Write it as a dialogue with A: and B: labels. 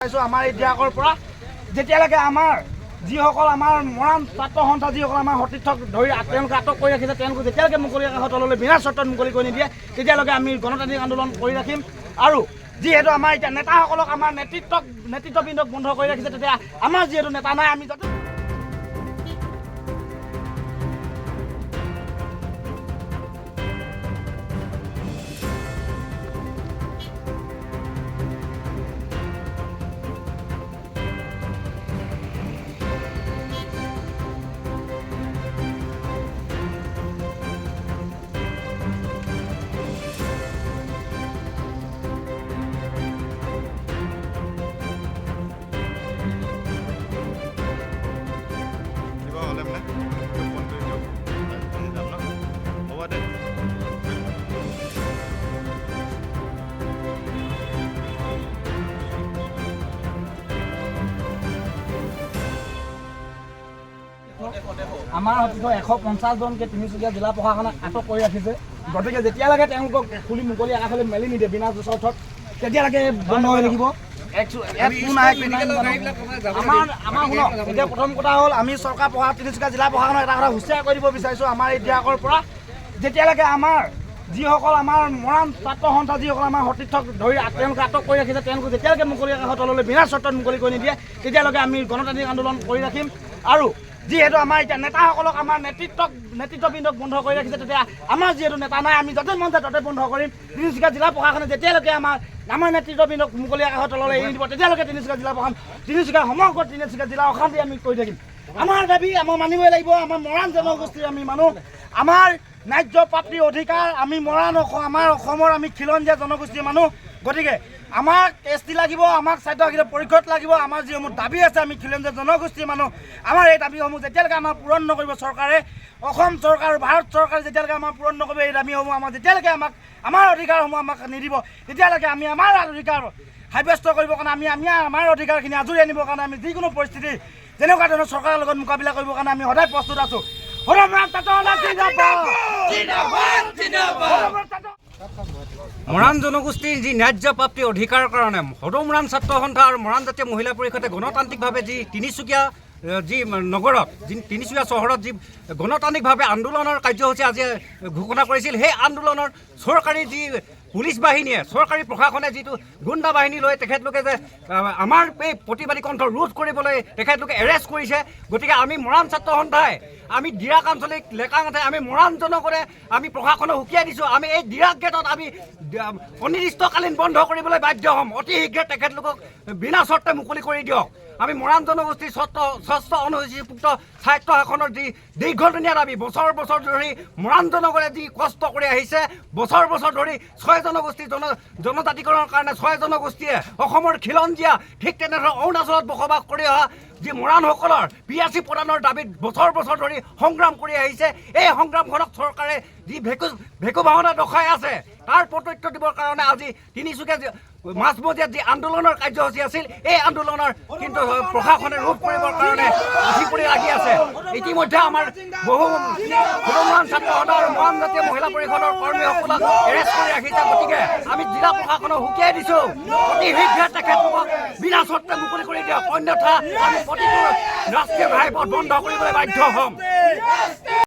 A: আমাৰ এই দিৰাকৰ পৰা যেতিয়ালৈকে আমাৰ যিসকল আমাৰ মৰাণ ছাত্ৰ সন্থা যিসকল আমাৰ সতীৰ্থক ধৰি তেওঁলোকে আটক কৰি ৰাখিছে তেওঁলোকে যেতিয়ালৈকে মুকলি আকাশৰ তললৈ বিনা চৰ্তত মুকলি কৰি নিদিয়ে তেতিয়ালৈকে আমি গণতান্ত্ৰিক আন্দোলন কৰি ৰাখিম। আৰু যিহেতু আমাৰ এতিয়া নেতাসকলক আমাৰ নেতৃত্ববৃন্দক বন্ধ কৰি ৰাখিছে, তেতিয়া আমাৰ যিহেতু নেতা নাই আমি আমাৰ হয়তো 150 জনকে তিনিচুকীয়া জিলা প্ৰশাসনে আটক কৰি ৰাখিছে। গতিকে যেতিয়ালৈকে তেওঁলোকক খুলি মুকলি আকাশলৈ মেলি নিদিয়ে বিনা চৰ্তত তেতিয়ালৈকে বন্ধ হৈ থাকিব। আমাৰ শুনক, এতিয়া প্ৰথম কথা হ'ল আমি চৰকাৰ তিনিচুকীয়া জিলা প্ৰশাসনক এটা কথা হুঁচিয়াৰ কৰি দিব বিচাৰিছোঁ। আমাৰ এই দিৰাকৰ পৰা যেতিয়ালৈকে আমাৰ যিসকল আমাৰ মৰাণ ছাত্ৰ সন্থা যিসকল আমাৰ সতীৰ্থক ধৰি তেওঁলোকে আটক কৰি ৰাখিছে তেওঁলোকে যেতিয়ালৈকে মুকলি আকাশৰ তললৈ বিনা চৰ্তত মুকলি কৰি নিদিয়ে তেতিয়ালৈকে আমি গণতান্ত্ৰিক আন্দোলন কৰি ৰাখিম। আৰু যিহেতু আমাৰ এতিয়া নেতাসকলক আমাৰ নেতৃত্ববৃন্দক বন্ধ কৰি ৰাখিছে, তেতিয়া আমাৰ যিহেতু নেতা নাই আমি য'তে মন যায় ত'তে বন্ধ কৰিম। তিনিচুকীয়া জিলা প্ৰশাসনে যেতিয়ালৈকে আমাৰ নেতৃত্ববৃন্দক মুকলি আকাশৰ তললৈ এৰি দিব তেতিয়ালৈকে তিনিচুকীয়া জিলা প্ৰশাসন সমগ্ৰ তিনিচুকীয়া জিলা অশান্তি আমি কৰি থাকিম। আমাৰ দাবী আমাৰ মানিবই লাগিব। আমাৰ মৰাণ জনগোষ্ঠীৰ আমি মানুহ, আমাৰ ন্যায্য প্ৰাপ্তি অধিকাৰ, আমি মৰাণ আমাৰ অসমৰ আমি খিলঞ্জীয়া জনগোষ্ঠীৰ মানুহ। গতিকে আমাক এছটি লাগিব, আমাক স্বাস্থ্য পৰিষদ লাগিব। আমাৰ যিসমূহ দাবী আছে আমি খিলঞ্জীয়া জনগোষ্ঠীৰ মানুহ, আমাৰ এই দাবীসমূহ যেতিয়ালৈকে আমাৰ পূৰণ নকৰিব চৰকাৰে, অসম চৰকাৰ আৰু ভাৰত চৰকাৰে যেতিয়ালৈকে আমাৰ পূৰণ নকৰিব এই দাবীসমূহ যেতিয়ালৈকে আমাৰ অধিকাৰসমূহ আমাক নিদিব তেতিয়ালৈকে আমি আমাৰ অধিকাৰ সাব্যস্ত কৰিবৰ কাৰণে আমাৰ অধিকাৰখিনি আজৰি আনিবৰ কাৰণে আমি যিকোনো পৰিস্থিতি যেনেকুৱা ধৰণৰ চৰকাৰৰ লগত মোকাবিলা কৰিবৰ কাৰণে আমি সদায় প্ৰস্তুত আছোঁ।
B: মৰাণ জনগোষ্ঠীৰ যি ন্যায্য প্ৰাপ্তি অধিকাৰৰ কাৰণে সদৌ মৰাণ ছাত্ৰ সন্থা আৰু মৰাণ জাতীয় মহিলা পৰিষদে গণতান্ত্ৰিকভাৱে যি তিনিচুকীয়া নগৰত তিনিচুকীয়া চহৰত যি গণতান্ত্ৰিকভাৱে আন্দোলনৰ কাৰ্যসূচী আজি ঘোষণা কৰিছিল, সেই আন্দোলনৰ চৰকাৰী যি পুলিচ বাহিনীয়ে চৰকাৰী প্ৰশাসনে যিটো গুণ্ডা বাহিনী লৈ তেখেতলোকে যে আমাৰ এই প্ৰতিবাদী কণ্ঠ ৰোধ কৰিবলৈ তেখেতলোকে এৰেষ্ট কৰিছে। গতিকে আমি মৰাণ ছাত্ৰ সন্থাই আমি দিৰাক আঞ্চলিক লেকাঙাতে আমি মৰাণ জনগণে আমি প্ৰশাসনক সুকিয়াই দিছোঁ। আমি এই দিৰাক গেটত আমি অনিৰ্দিষ্টকালীন বন্ধ কৰিবলৈ বাধ্য হ'ম। অতি শীঘ্ৰে তেখেতলোকক বিনা চৰ্তে মুকলি কৰি দিয়ক। আমি মৰাণ জনগোষ্ঠীৰ ষষ্ঠ অনুসূচীভুক্ত স্বায়ত্ব শাসনৰ যি দীৰ্ঘদিনীয়া দাবী, বছৰ বছৰ ধৰি মৰাণ জনগণে যি কষ্ট কৰি আহিছে, বছৰ বছৰ ধৰি 6 জনগোষ্ঠী জনজাতিকৰণৰ কাৰণে 6 জনগোষ্ঠীয়ে অসমৰ খিলঞ্জীয়া ঠিক তেনেদৰে অৰুণাচলত বসবাস কৰি অহা যি মৰাণসকলৰ পিয়াচি প্ৰদানৰ দাবীত বছৰ বছৰ ধৰি সংগ্ৰাম কৰি আহিছে। এই সংগ্ৰামখনক চৰকাৰে যি ভেকু ভাওনা দখাই আছে তাৰ প্ৰত্যুত্তৰ দিবৰ কাৰণে আজি তিনিচুকীয়া মাজমজিয়াত যি আন্দোলনৰ কাৰ্যসূচী আছিল এই আন্দোলনৰ কিন্তু প্ৰশাসনে ৰোধ কৰিবৰ কাৰণে উঠি পৰি লাগি আছে। ইতিমধ্যে আমাৰ বহু মৰাণ ছাত্ৰ সন্থা আৰু মৰাণ জাতীয় মহিলা পৰিষদৰ কৰ্মীসকলক এৰেষ্ট কৰি ৰাখিছে। গতিকে আমি জিলা প্ৰশাসনক সুকিয়াই দিছোঁ, অতি শীঘ্ৰে তেখেতলোকক বিনা চৰ্তে মুকলি কৰি দিয়ক, অন্যথা আমি প্ৰতিটো ৰাষ্ট্ৰীয় ঘাইপথ বন্ধ কৰিবলৈ বাধ্য হ'ম।